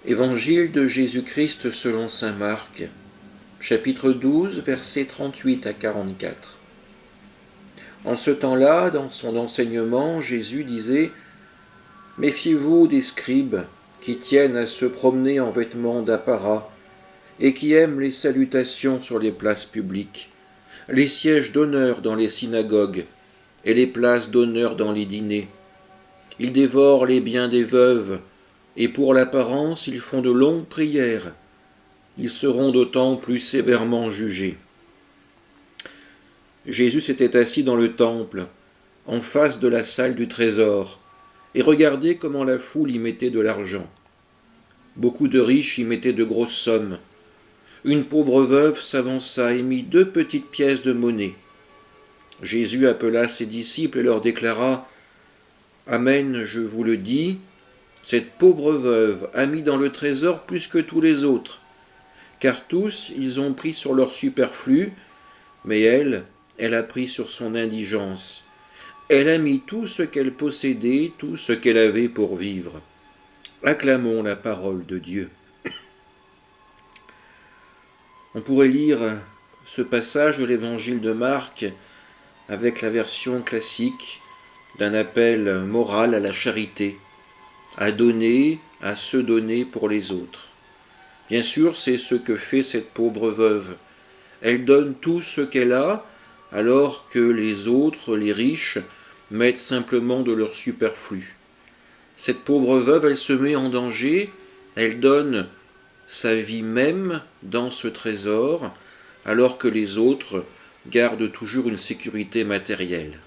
Évangile de Jésus-Christ selon saint Marc, chapitre 12, versets 38 à 44. En ce temps-là, dans son enseignement, Jésus disait « Méfiez-vous des scribes qui tiennent à se promener en vêtements d'apparat et qui aiment les salutations sur les places publiques, les sièges d'honneur dans les synagogues et les places d'honneur dans les dîners. Ils dévorent les biens des veuves, et pour l'apparence, ils font de longues prières. Ils seront d'autant plus sévèrement jugés. » Jésus s'était assis dans le temple, en face de la salle du trésor, et regardait comment la foule y mettait de l'argent. Beaucoup de riches y mettaient de grosses sommes. Une pauvre veuve s'avança et mit 2 petites pièces de monnaie. Jésus appela ses disciples et leur déclara « Amen, je vous le dis, cette pauvre veuve a mis dans le trésor plus que tous les autres, car tous, ils ont pris sur leur superflu, mais elle a pris sur son indigence. Elle a mis tout ce qu'elle possédait, tout ce qu'elle avait pour vivre. » Acclamons la parole de Dieu. On pourrait lire ce passage de l'évangile de Marc avec la version classique d'un appel moral à la charité, à donner, à se donner pour les autres. Bien sûr, c'est ce que fait cette pauvre veuve. Elle donne tout ce qu'elle a, alors que les autres, les riches, mettent simplement de leur superflu. Cette pauvre veuve, elle se met en danger, elle donne sa vie même dans ce trésor, alors que les autres gardent toujours une sécurité matérielle.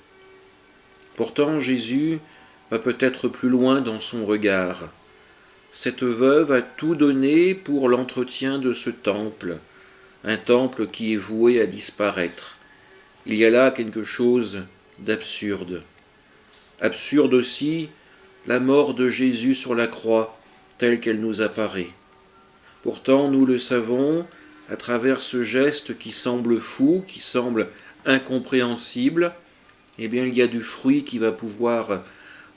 Pourtant, Jésus va peut-être plus loin dans son regard. Cette veuve a tout donné pour l'entretien de ce temple, un temple qui est voué à disparaître. Il y a là quelque chose d'absurde. Absurde aussi la mort de Jésus sur la croix, telle qu'elle nous apparaît. Pourtant, nous le savons, à travers ce geste qui semble fou, qui semble incompréhensible, eh bien, il y a du fruit qui va pouvoir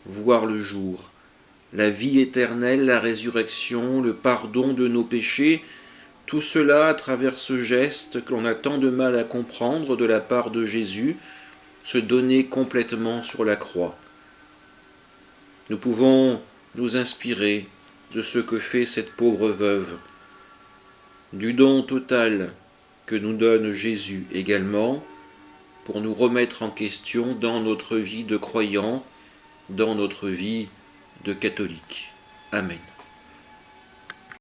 voir le jour. La vie éternelle, la résurrection, le pardon de nos péchés, tout cela à travers ce geste que l'on a tant de mal à comprendre de la part de Jésus, se donner complètement sur la croix. Nous pouvons nous inspirer de ce que fait cette pauvre veuve, du don total que nous donne Jésus également, pour nous remettre en question dans notre vie de croyant, dans notre vie de catholique. Amen.